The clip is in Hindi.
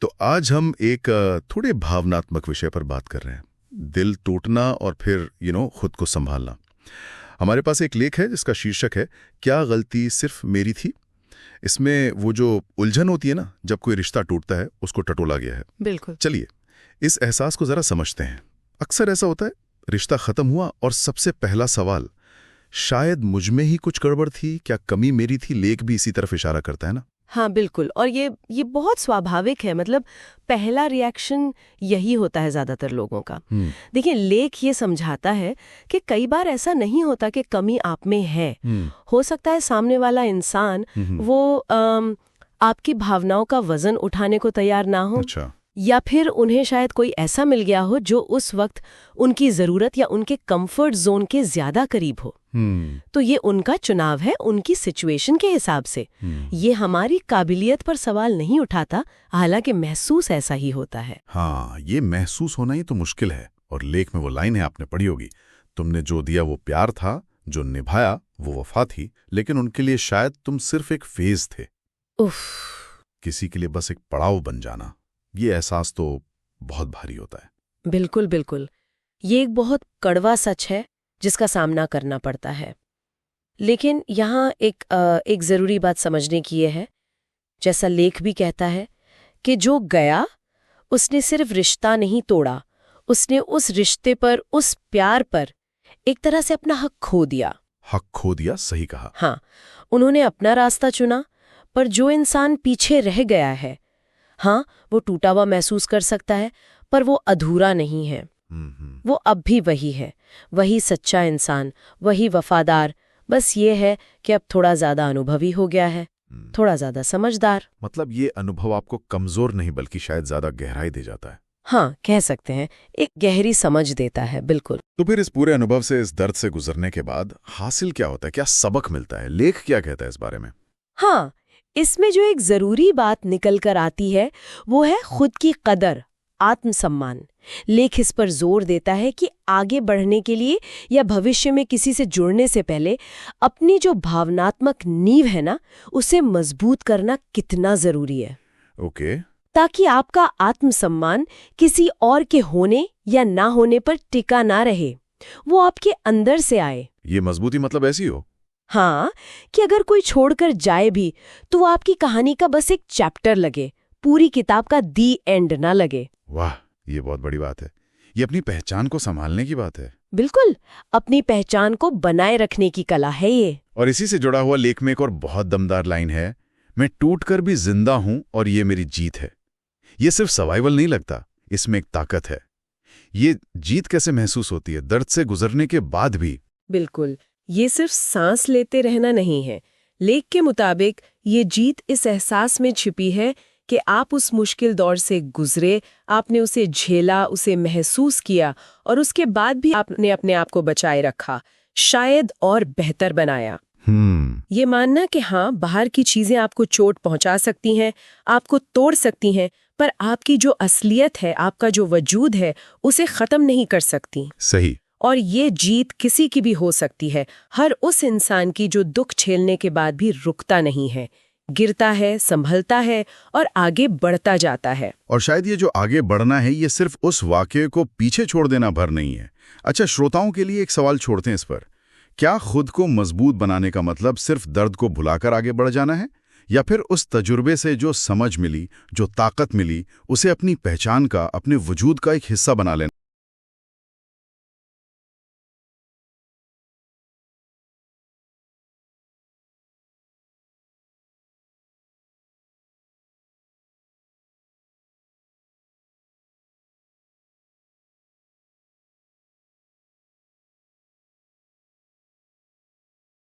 तो आज हम एक थोड़े भावनात्मक विषय पर बात कर रहे हैं। दिल टूटना और फिर खुद को संभालना। हमारे पास एक लेख है जिसका शीर्षक है क्या गलती सिर्फ मेरी थी। इसमें वो जो उलझन होती है ना, जब कोई रिश्ता टूटता है उसको टटोला गया है। बिल्कुल। चलिए इस एहसास को जरा समझते हैं। अक्सर ऐसा होता है, रिश्ता खत्म हुआ और सबसे पहला सवाल शायद मुझ में ही कुछ गड़बड़ थी, क्या कमी मेरी थी। लेख भी इसी तरफ इशारा करता है ना। हाँ बिल्कुल। और ये बहुत स्वाभाविक है। मतलब पहला रिएक्शन यही होता है ज्यादातर लोगों का। देखिए, लेख ये समझाता है कि कई बार ऐसा नहीं होता कि कमी आप में है। हो सकता है सामने वाला इंसान वो आपकी भावनाओं का वजन उठाने को तैयार ना हो। अच्छा। या फिर उन्हें शायद कोई ऐसा मिल गया हो जो उस वक्त उनकी जरूरत या उनके कंफर्ट जोन के ज्यादा करीब हो। तो ये उनका चुनाव है, उनकी सिचुएशन के हिसाब से। ये हमारी काबिलियत पर सवाल नहीं उठाता, हालांकि महसूस ऐसा ही होता है। हाँ, ये महसूस होना ही तो मुश्किल है। और लेख में वो लाइन है, आपने पढ़ी होगी, तुमने जो दिया वो प्यार था, जो निभाया वो वफा थी, लेकिन उनके लिए शायद तुम सिर्फ एक फेज थे। उफ। किसी के लिए बस एक पड़ाव बन जाना, ये एहसास तो बहुत भारी होता है। बिल्कुल बिल्कुल। ये एक बहुत कड़वा सच है जिसका सामना करना पड़ता है। लेकिन यहाँ एक जरूरी बात समझने की ये है, जैसा लेख भी कहता है कि जो गया उसने सिर्फ रिश्ता नहीं तोड़ा, उसने उस रिश्ते पर, उस प्यार पर एक तरह से अपना हक खो दिया। हक खो दिया, सही कहा। हाँ, उन्होंने अपना रास्ता चुना, पर जो इंसान पीछे रह गया है, हाँ, वो टूटा हुआ महसूस कर सकता है, पर वो अधूरा नहीं है। वो अब भी वही है, वही सच्चा इंसान, वही वफादार। बस ये है कि अब थोड़ा ज्यादा अनुभवी हो गया है, थोड़ा ज्यादा समझदार। मतलब ये अनुभव आपको कमजोर नहीं बल्कि शायद ज्यादा गहराई दे जाता है। हाँ, कह सकते हैं, एक गहरी समझ देता है। बिल्कुल। तो फिर इस पूरे अनुभव से, इस दर्द से गुजरने के बाद हासिल क्या होता है, क्या सबक मिलता है? लेख क्या कहता है इस बारे में? हाँ, इसमें जो एक जरूरी बात निकल कर आती है वो है खुद की कदर, आत्मसम्मान। लेख इस पर जोर देता है कि आगे बढ़ने के लिए या भविष्य में किसी से जुड़ने से पहले अपनी जो भावनात्मक नींव है ना, उसे मजबूत करना कितना जरूरी है। ओके। ताकि आपका आत्मसम्मान किसी और के होने या ना होने पर टिका ना रहे, वो आपके अंदर से आए। ये मजबूती मतलब ऐसी हो? हाँ, कि अगर कोई छोड़कर जाए भी तो वो आपकी कहानी का बस एक चैप्टर लगे, पूरी किताब का दी एंड ना लगे। वाह, ये बहुत बड़ी बात है। ये अपनी पहचान को संभालने की बात है। बिल्कुल, अपनी पहचान को बनाए रखने की कला है ये। और इसी से जुड़ा हुआ लेख में एक और बहुत दमदार लाइन है, मैं टूटकर भी जिंदा हूं और ये मेरी जीत है। ये सिर्फ सर्वाइवल नहीं लगता, इसमें एक ताकत है। ये जीत कैसे महसूस होती है दर्द से गुजरने के बाद भी? बिल्कुल, ये सिर्फ सांस लेते रहना नहीं है। लेख के मुताबिक ये जीत इस एहसास में छिपी है कि आप उस मुश्किल दौर से गुजरे, आपने उसे झेला, उसे महसूस किया, और उसके बाद भी आपने अपने आप को बचाए रखा, शायद और बेहतर बनाया। ये मानना कि हाँ, बाहर की चीजें आपको चोट पहुंचा सकती हैं, आपको तोड़ सकती हैं, पर आपकी जो असलियत है, आपका जो वजूद है, उसे खत्म नहीं कर सकती। सही। और ये जीत किसी की भी हो सकती है, हर उस इंसान की जो दुख झेलने के बाद भी रुकता नहीं है, गिरता है, संभलता है और आगे बढ़ता जाता है। और शायद ये जो आगे बढ़ना है, ये सिर्फ उस वाकये को पीछे छोड़ देना भर नहीं है। अच्छा, श्रोताओं के लिए एक सवाल छोड़ते हैं इस पर। क्या खुद को मजबूत बनाने का मतलब सिर्फ दर्द को भुलाकर आगे बढ़ जाना है, या फिर उस तजुर्बे से जो समझ मिली, जो ताकत मिली, उसे अपनी पहचान का, अपने वजूद का एक हिस्सा बना लेना?